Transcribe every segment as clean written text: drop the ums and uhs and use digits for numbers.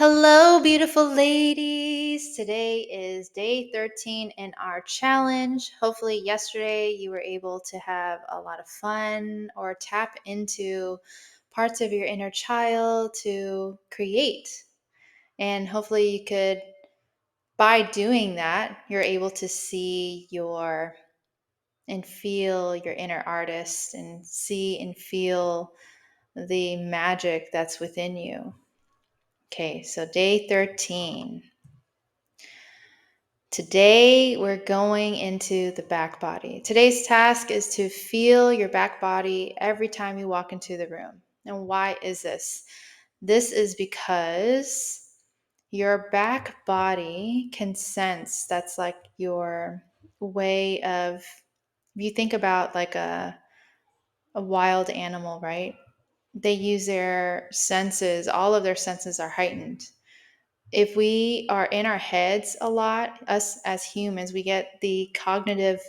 Hello, beautiful ladies. Today is day 13 in our challenge. Hopefully, yesterday you were able to have a lot of fun or tap into parts of your inner child to create. And hopefully, you could, by doing that, you're able to see and feel your inner artist and see and feel the magic that's within you. Okay, so day 13. Today, we're going into the back body. Today's task is to feel your back body every time you walk into the room. And why is this? This is because your back body can sense. That's like your way of, if you think about like a wild animal, right? They use their senses, all of their senses are heightened. If we are in our heads a lot, us as humans, we get the cognitive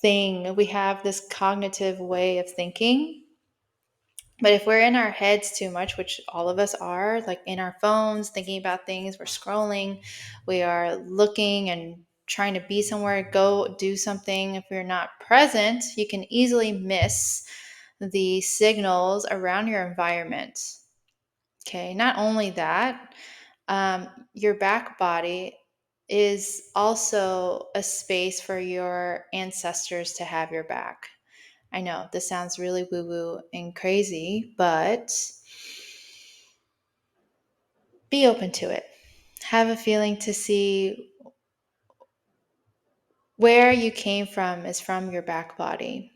thing. We have this cognitive way of thinking. But if we're in our heads too much, which all of us are, like in our phones, thinking about things, we're scrolling, we are looking and trying to be somewhere, go do something. If we're not present, you can easily miss the signals around your environment. Okay, not only that, your back body is also a space for your ancestors to have your back. I know this sounds really woo woo and crazy, but be open to it. Have a feeling to see where you came from is from your back body,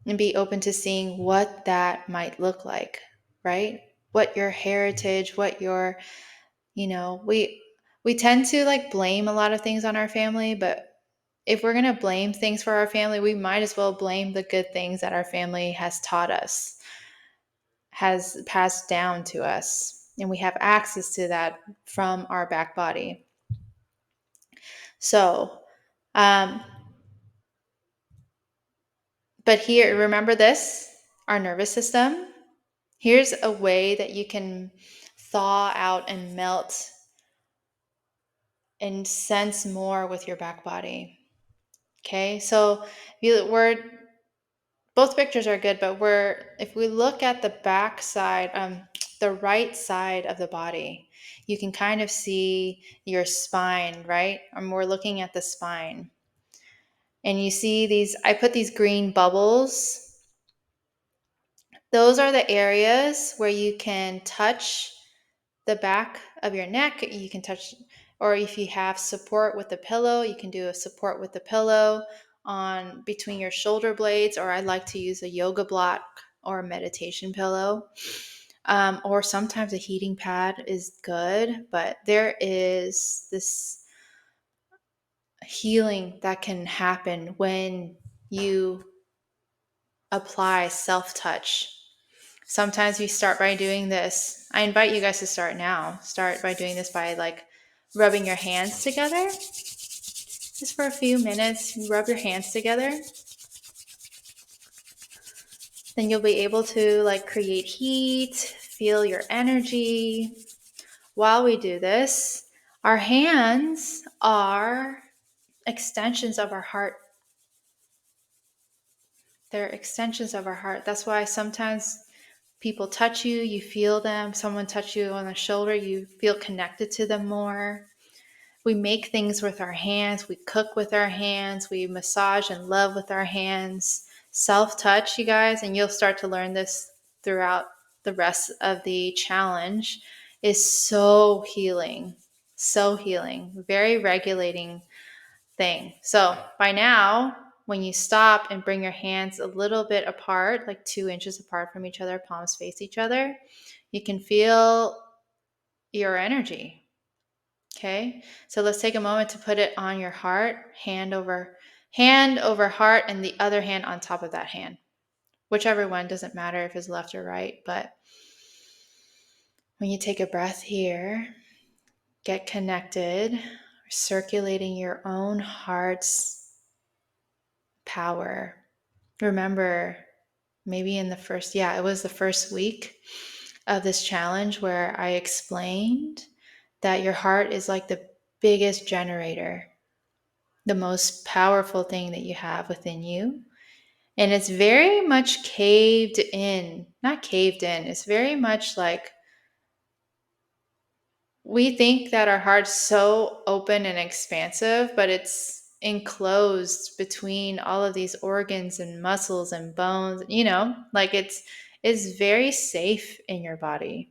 and be open to seeing what that might look like, right? What your heritage, what your, we tend to like blame a lot of things on our family, but if we're going to blame things for our family, we might as well blame the good things that our family has taught us, has passed down to us, and we have access to that from our back body. So, but here, remember this, our nervous system. Here's a way that you can thaw out and melt and sense more with your back body. Okay, so both pictures are good, but if we look at the back side, the right side of the body, you can kind of see your spine, right? We're looking at the spine. And you see I put these green bubbles. Those are the areas where you can touch the back of your neck. You can touch, or if you have support with the pillow, you can do a support with the pillow on between your shoulder blades, or I like to use a yoga block or a meditation pillow. Or sometimes a heating pad is good, but there is this healing that can happen when you apply self-touch. Sometimes we start by doing this. I invite you guys to start now. Start by doing this by like rubbing your hands together. Just for a few minutes, you rub your hands together. Then you'll be able to like create heat, feel your energy. While we do this, our hands are extensions of our heart. They're extensions of our heart. That's why sometimes people touch you, you feel them. Someone touch you on the shoulder, you feel connected to them more. We make things with our hands. We cook with our hands. We massage and love with our hands. Self-touch, you guys, and you'll start to learn this throughout the rest of the challenge, is so healing. So healing. Very regulating thing. So by now, when you stop and bring your hands a little bit apart, like 2 inches apart from each other, palms face each other, you can feel your energy. Okay, so let's take a moment to put it on your heart, hand over heart, and the other hand on top of that hand. Whichever one, doesn't matter if it's left or right, but when you take a breath here, get connected, circulating your own heart's power. Remember, maybe it was the first week of this challenge where I explained that your heart is like the biggest generator, the most powerful thing that you have within you. And it's very much caved in, not caved in, it's very much like we think that our heart's so open and expansive, but it's enclosed between all of these organs and muscles and bones, like it's very safe in your body,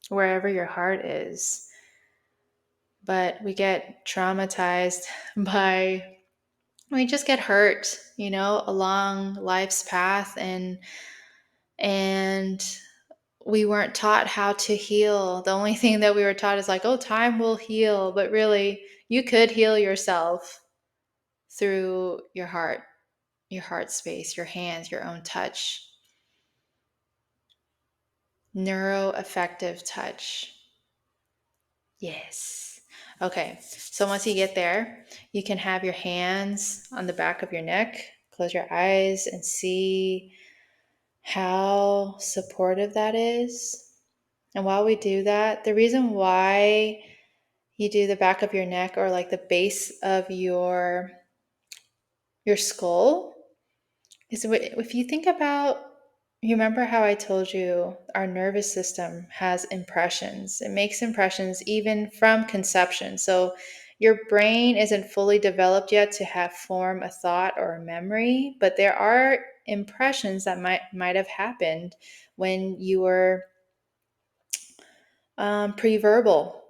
wherever your heart is. But we get traumatized by, we just get hurt, along life's path, and we weren't taught how to heal. The only thing that we were taught is like, oh, time will heal. But really, you could heal yourself through your heart space, your hands, your own touch. Neuroaffective touch. Yes. Okay. So once you get there, you can have your hands on the back of your neck. Close your eyes and see how supportive that is. And while we do that, the reason why you do the back of your neck or like the base of your skull is, if you think about, you remember how I told you our nervous system has impressions. It makes impressions even from conception. So your brain isn't fully developed yet to have form a thought or a memory, but there are impressions that might have happened when you were pre-verbal.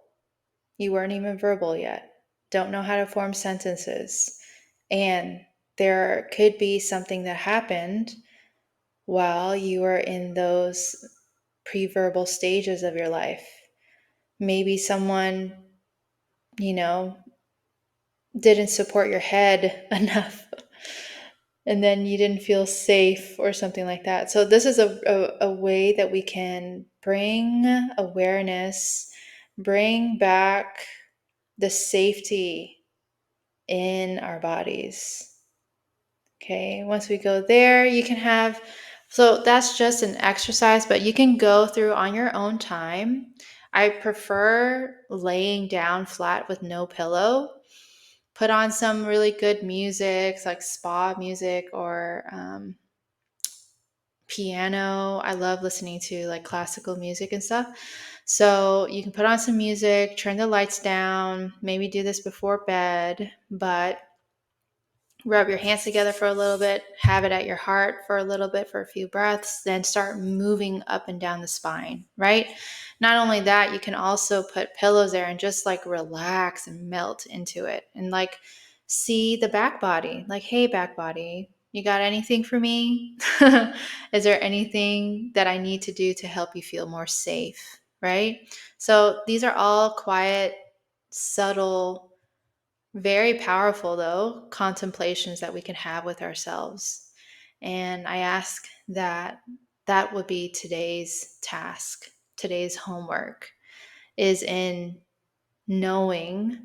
You weren't even verbal yet. Don't know how to form sentences. And there could be something that happened while you were in those pre-verbal stages of your life. Maybe someone, didn't support your head enough, and then you didn't feel safe or something like that. So this is a way that we can bring awareness, bring back the safety in our bodies. Okay, once we go there, you can have, so that's just an exercise, but you can go through on your own time. I prefer laying down flat with no pillow. Put on some really good music, like spa music or piano. I love listening to like classical music and stuff. So you can put on some music, turn the lights down, maybe do this before bed, but rub your hands together for a little bit, have it at your heart for a little bit, for a few breaths, then start moving up and down the spine, right? Not only that, you can also put pillows there and just like relax and melt into it and like see the back body, like, hey, back body, you got anything for me? Is there anything that I need to do to help you feel more safe, right? So these are all quiet, subtle, very powerful, though, contemplations that we can have with ourselves. And I ask that that would be today's task, today's homework, is in knowing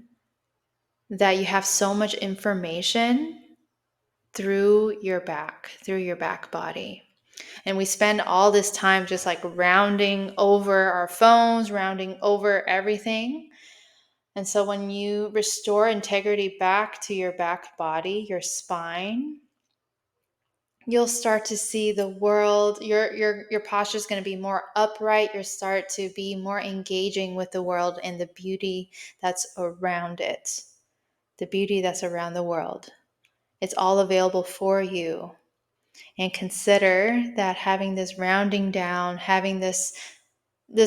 that you have so much information through your back body. And we spend all this time just like rounding over our phones, rounding over everything. And so when you restore integrity back to your back body, your spine, you'll start to see the world. Your posture is going to be more upright. You'll start to be more engaging with the world and the beauty that's around it. The beauty that's around the world. It's all available for you. And consider that having this rounding down, having this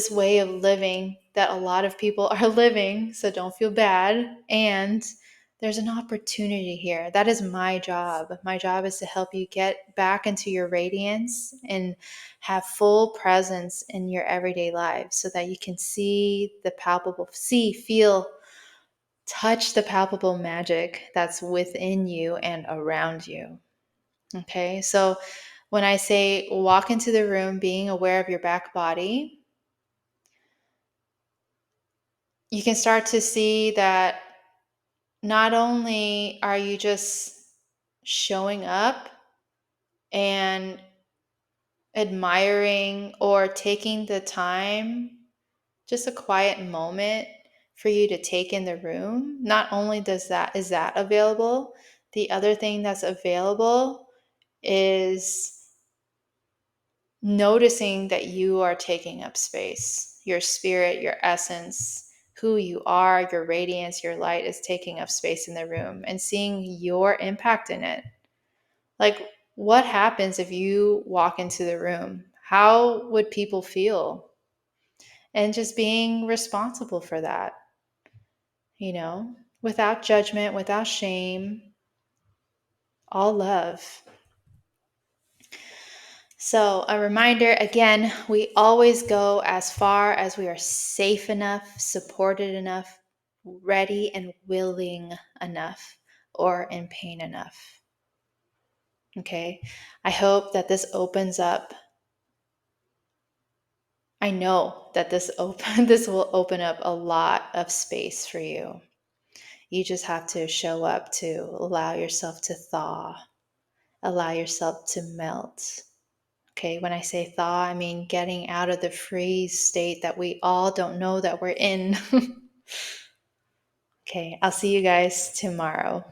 way of living that a lot of people are living, so don't feel bad. And there's an opportunity here. That is my job. My job is to help you get back into your radiance and have full presence in your everyday life so that you can see the palpable, feel, touch the palpable magic that's within you and around you. Okay, so when I say walk into the room being aware of your back body, you can start to see that not only are you just showing up and admiring or taking the time, just a quiet moment for you to take in the room. Not only is that available, the other thing that's available is noticing that you are taking up space. Your spirit, your essence, who you are, your radiance, your light is taking up space in the room, and seeing your impact in it. Like, what happens if you walk into the room? How would people feel? And just being responsible for that, without judgment, without shame, all love. So, a reminder again, we always go as far as we are safe enough, supported enough, ready and willing enough, or in pain enough. Okay? I hope that this opens up. I know that this will open up a lot of space for you. You just have to show up to allow yourself to thaw, allow yourself to melt. Okay, when I say thaw, I mean getting out of the freeze state that we all don't know that we're in. Okay, I'll see you guys tomorrow.